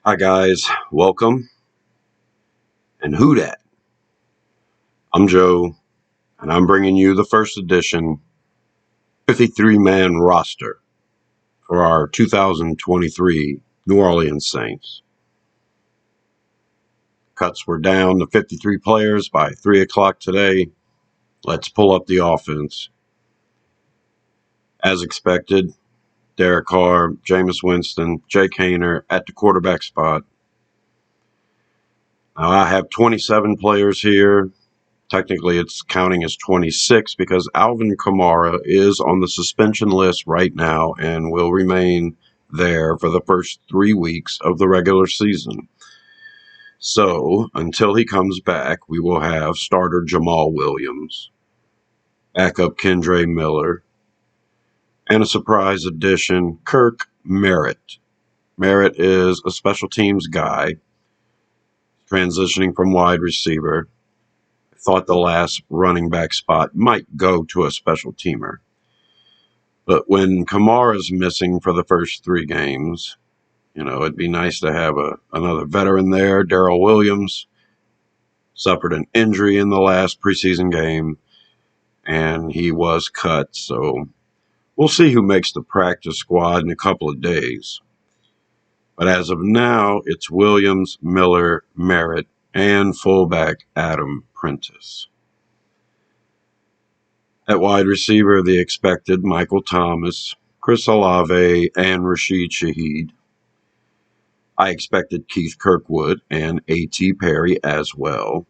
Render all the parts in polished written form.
Hi guys, welcome. And who dat? I'm Joe, and I'm bringing you the first edition 53-man roster for our 2023 New Orleans Saints. Cuts were down to 53 players by 3 o'clock today. Let's pull up the offense. As expected, Derek Carr, Jameis Winston, Jake Haener at the quarterback spot. Now I have 27 players here. Technically, it's counting as 26 because Alvin Kamara is on the suspension list right now and will remain there for the first 3 weeks of the regular season. So, until he comes back, we will have starter Jamal Williams, backup Kendre Miller, and a surprise addition, Kirk Merritt. Merritt is a special teams guy, transitioning from wide receiver. Thought the last running back spot might go to a special teamer. But when Kamara's missing for the first 3 games, it'd be nice to have another veteran there. Darrell Williams suffered an injury in the last preseason game, and he was cut. So we'll see who makes the practice squad in a couple of days. But as of now, it's Williams, Miller, Merritt, and fullback Adam Prentice. At wide receiver, the expected Michael Thomas, Chris Olave, and Rashid Shaheed. I expected Keith Kirkwood and A.T. Perry as well.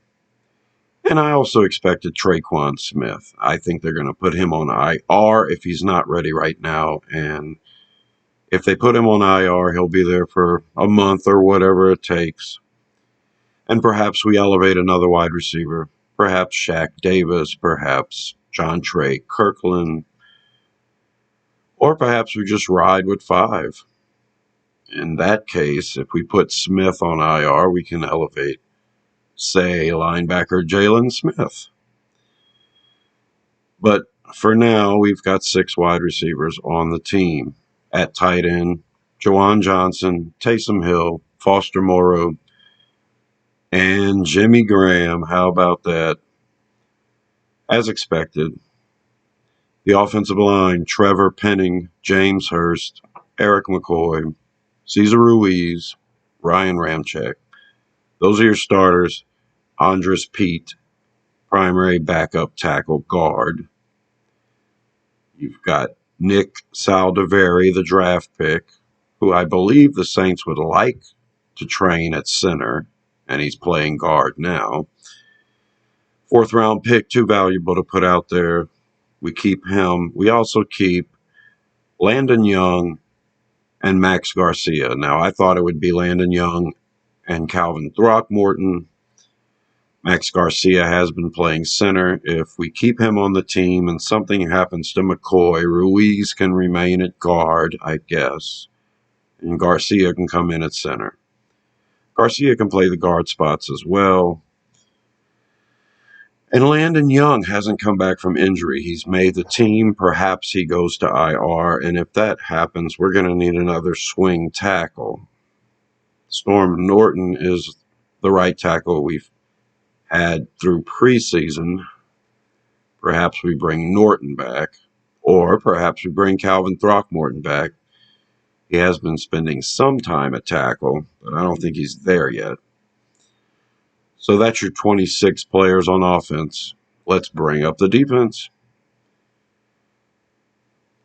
And I also expected Traquan Smith. I think they're going to put him on IR if he's not ready right now. And if they put him on IR, he'll be there for a month or whatever it takes. And perhaps we elevate another wide receiver. Perhaps Shaq Davis, perhaps John Trey Kirkland, or perhaps we just ride with 5. In that case, if we put Smith on IR, we can elevate, say, linebacker Jalen Smith. But for now, we've got 6 wide receivers on the team. At tight end, Juwan Johnson, Taysom Hill, Foster Moreau, and Jimmy Graham. How about that? As expected, the offensive line, Trevor Penning, James Hurst, Eric McCoy, Cesar Ruiz, Ryan Ramczyk. Those are your starters. Andres Pete, primary backup tackle guard. You've got Nick Saldiveri, the draft pick, who I believe the Saints would like to train at center, and he's playing guard now. 4th-round pick, too valuable to put out there. We keep him. We also keep Landon Young and Max Garcia. Now, I thought it would be Landon Young and Calvin Throckmorton. Max Garcia has been playing center. If we keep him on the team and something happens to McCoy, Ruiz can remain at guard, I guess, and Garcia can come in at center. Garcia can play the guard spots as well. And Landon Young hasn't come back from injury. He's made the team. Perhaps he goes to IR, and if that happens, we're going to need another swing tackle. Storm Norton is the right tackle we've had through preseason. Perhaps we bring Norton back, or perhaps we bring Calvin Throckmorton back. He has been spending some time at tackle, but I don't think he's there yet. So that's your 26 players on offense. Let's bring up the defense.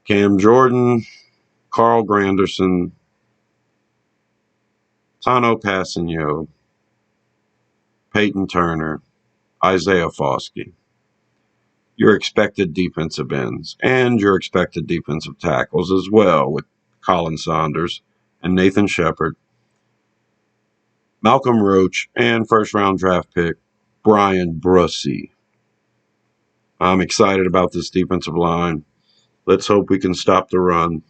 Cam Jordan, Carl Granderson, Tano Passanio, Peyton Turner, Isaiah Foskey. Your expected defensive ends and your expected defensive tackles as well, with Colin Saunders and Nathan Shepard, Malcolm Roach, and first-round draft pick Brian Brussy. I'm excited about this defensive line. Let's hope we can stop the run.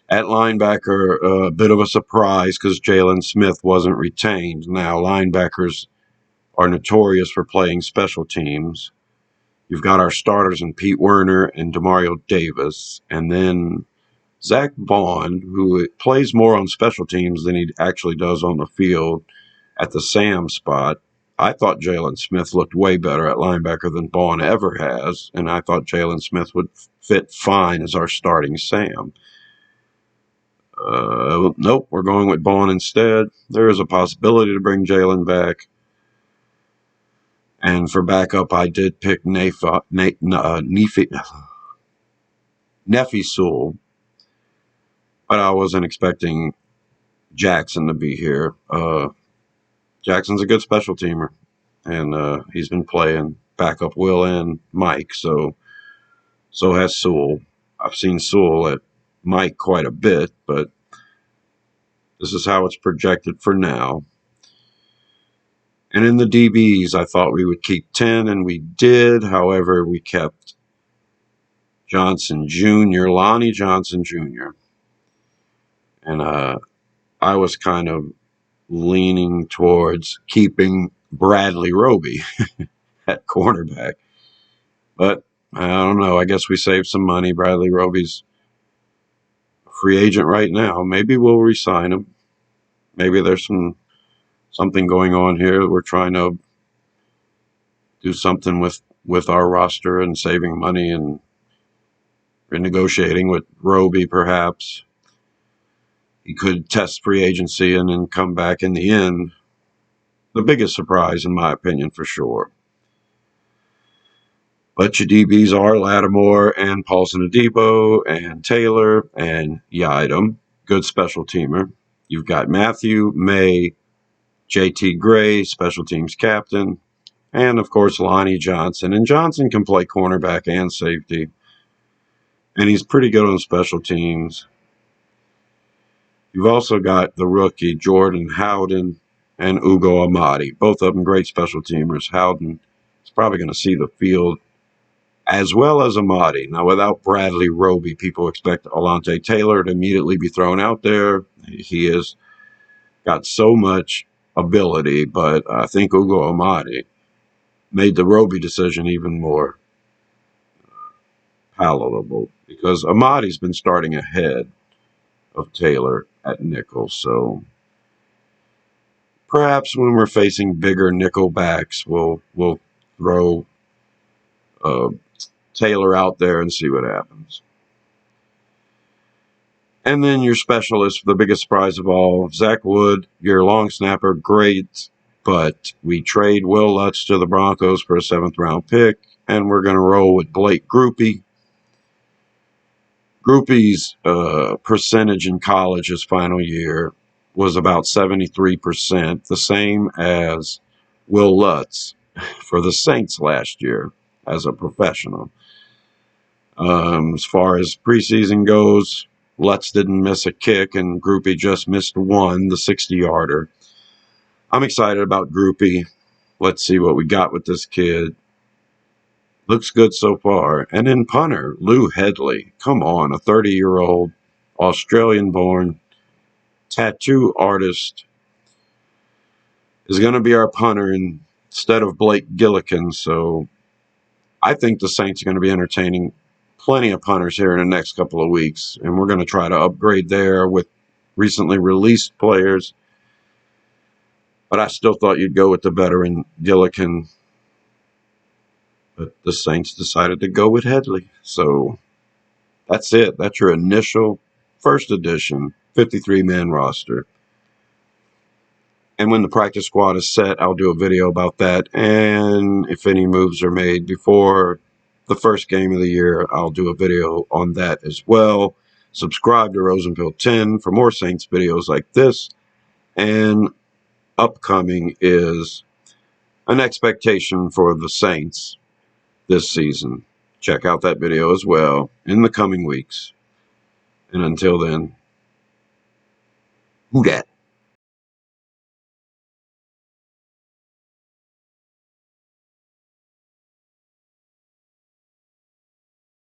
At linebacker, a bit of a surprise because Jalen Smith wasn't retained. Now, linebackers are notorious for playing special teams. You've got our starters in Pete Werner and Demario Davis, and then Zach Vaughn, who plays more on special teams than he actually does on the field at the Sam spot. I thought Jalen Smith looked way better at linebacker than Vaughn ever has, and I thought Jalen Smith would fit fine as our starting Sam. Nope, we're going with Vaughn instead. There is a possibility to bring Jalen back. And for backup, I did pick Nephi Sewell, but I wasn't expecting Jackson to be here. Jackson's a good special teamer, and he's been playing backup Will and Mike, so has Sewell. I've seen Sewell at Mike quite a bit, but this is how it's projected for now. And in the DBs, I thought we would keep 10, and we did. However, we kept Johnson Jr., Lonnie Johnson Jr., and I was kind of leaning towards keeping Bradley Roby at cornerback. But I don't know. I guess we saved some money. Bradley Roby's a free agent right now. Maybe we'll re-sign him. Maybe there's something going on here. We're trying to do something with our roster and saving money and renegotiating with Roby, perhaps. He could test free agency and then come back in the end. The biggest surprise, in my opinion, for sure. But your DBs are Lattimore and Paulson Adebo and Taylor and Yidam. Good special teamer. You've got Matthew, May, JT Gray, special teams captain, and of course Lonnie Johnson. And Johnson can play cornerback and safety. And he's pretty good on special teams. You've also got the rookie Jordan Howden and Ugo Amadi. Both of them great special teamers. Howden is probably going to see the field as well as Amadi. Now, without Bradley Roby, people expect Alontae Taylor to immediately be thrown out there. He has got so much ability, but I think Ugo Amadi made the Roby decision even more palatable because Amadi's been starting ahead of Taylor at nickel. So perhaps when we're facing bigger nickel backs, we'll throw Taylor out there and see what happens. And then your specialist, the biggest surprise of all, Zach Wood, your long snapper, great, but we trade Will Lutz to the Broncos for a 7th-round pick, and we're going to roll with Blake Grupe. Grupe's percentage in college his final year was about 73%, the same as Will Lutz for the Saints last year as a professional. As far as preseason goes, Lutz didn't miss a kick, and Grupe just missed one, the 60-yarder. I'm excited about Grupe. Let's see what we got with this kid. Looks good so far. And then punter, Lou Hedley. Come on, a 30-year-old, Australian-born tattoo artist is going to be our punter instead of Blake Gillikin. So I think the Saints are going to be entertaining plenty of punters here in the next couple of weeks, and we're going to try to upgrade there with recently released players. But I still thought you'd go with the veteran Gillikin. But the Saints decided to go with Hedley. So that's it. That's your initial first edition 53-man roster. And when the practice squad is set, I'll do a video about that. And if any moves are made before the first game of the year, I'll do a video on that as well. Subscribe to Rosenfield 10 for more Saints videos like this. And upcoming is an expectation for the Saints this season. Check out that video as well in the coming weeks. And until then, who dat?